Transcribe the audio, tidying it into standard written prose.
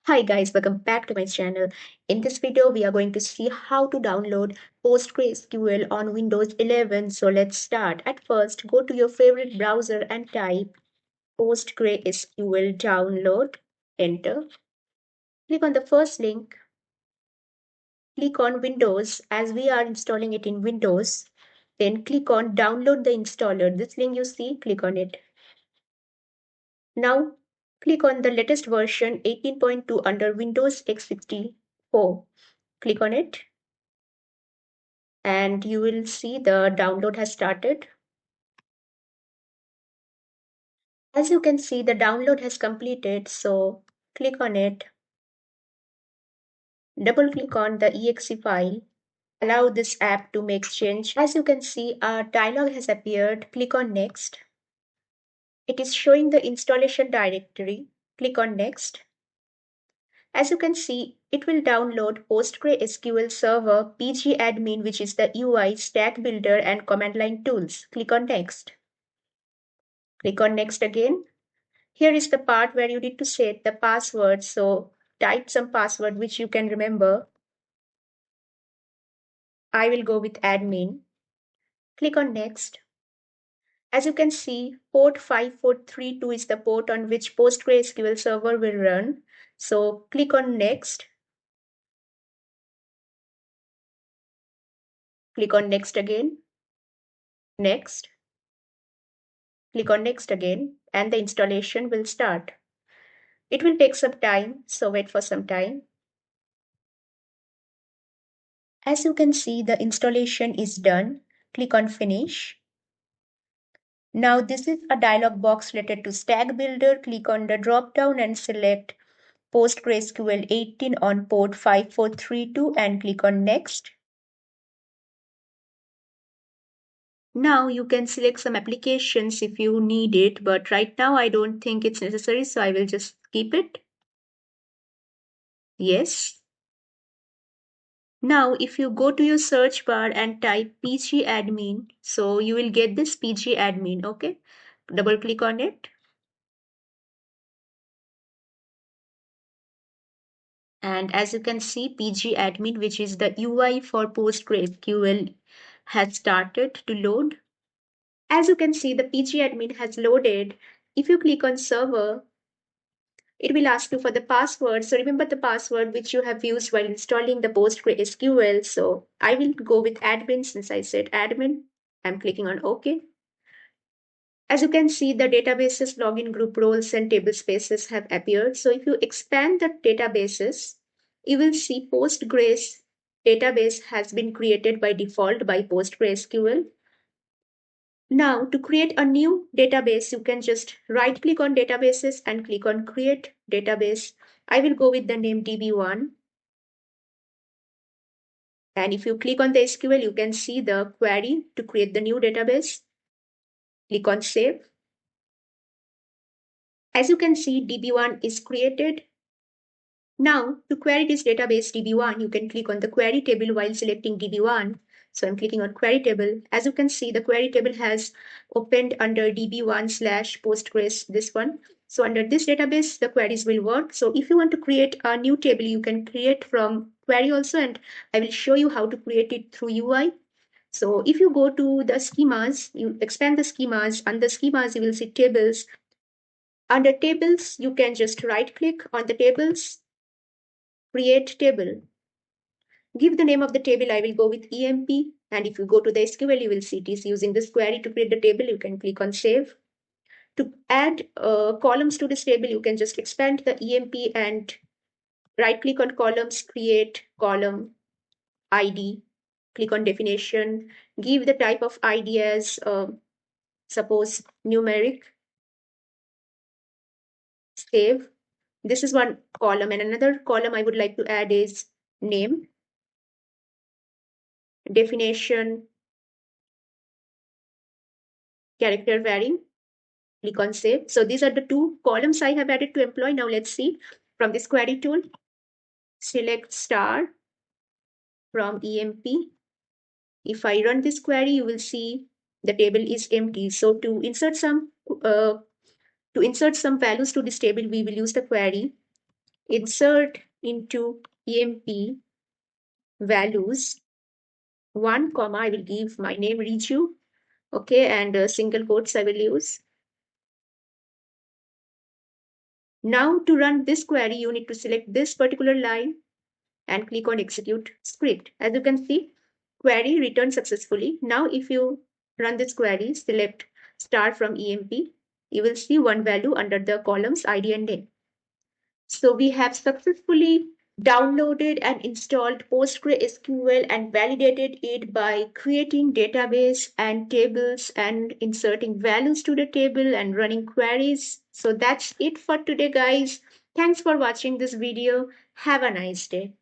Hi guys, welcome back to my channel. In this video, we are going to see how to download PostgreSQL on Windows 11. So let's start. At first, go to your favorite browser and type PostgreSQL download. Enter. Click on the first link. Click on Windows as we are installing it in Windows. Then click on download the installer. This link you see, click on it. Now click on the latest version 18.2 under Windows x64. Click on it and you will see the download has started. As you can see, the download has completed, so click on it. Double click on the exe file. Allow this app to make change. As you can see, a dialog has appeared. Click on next. It is showing the installation directory. Click on next. As you can see, it will download PostgreSQL Server, PgAdmin, which is the UI, stack builder, and command line tools. Click on next. Click on next again. Here is the part where you need to set the password. So type some password which you can remember. I will go with admin. Click on next. As you can see, port 5432 is the port on which PostgreSQL Server will run. So click on next. Click on next again. Next. Click on next again and the installation will start. It will take some time, so wait for some time. As you can see, the installation is done. Click on finish. Now this is a dialog box related to Stack Builder. Click on the drop down and select PostgreSQL 18 on port 5432 and click on next. Now you can select some applications if you need it, but right now I don't think it's necessary, so I will just keep it. Yes. Now if you go to your search bar and type PgAdmin, so you will get this PgAdmin, okay? Double click on it. And as you can see, PgAdmin, which is the UI for PostgreSQL, has started to load. As you can see, the PgAdmin has loaded. If you click on server, it will ask you for the password. So remember the password which you have used while installing the PostgreSQL. So I will go with admin since I said admin. I'm clicking on OK. As you can see, the databases, login group roles, and table spaces have appeared. So if you expand the databases, you will see Postgres database has been created by default by PostgreSQL. Now, to create a new database, you can just right click on databases and click on create database. I will go with the name DB1. And if you click on the SQL, you can see the query to create the new database. Click on save. As you can see, DB1 is created. Now, to query this database DB1, you can click on the query table while selecting DB1. So I'm clicking on query table. As you can see, the query table has opened under DB1/Postgres, this one. So under this database, the queries will work. So if you want to create a new table, you can create from query also, and I will show you how to create it through UI. So if you go to the schemas, you expand the schemas. Under schemas, you will see tables. Under tables, you can just right click on the tables, create table. Give the name of the table. I will go with EMP. And if you go to the SQL, you will see it is using this query to create the table. You can click on save. To add columns to this table, you can just expand the EMP and right click on columns, create column ID. Click on definition. Give the type of ID as suppose numeric. Save. This is one column, and another column I would like to add is name. Definition, character varying. Click on save. So these are the two columns I have added to employee. Now let's see from this query tool. Select star from EMP. If I run this query, you will see the table is empty. So to insert some values to this table, we will use the query insert into EMP values 1 comma, I will give my name Riju, okay, and single quotes I will use. Now to run this query, you need to select this particular line and click on execute script. As you can see, query returned successfully. Now if you run this query, select start from EMP, you will see one value under the columns ID and name. So we have successfully downloaded and installed PostgreSQL and validated it by creating database and tables and inserting values to the table and running queries. So that's it for today, guys. Thanks for watching this video. Have a nice day.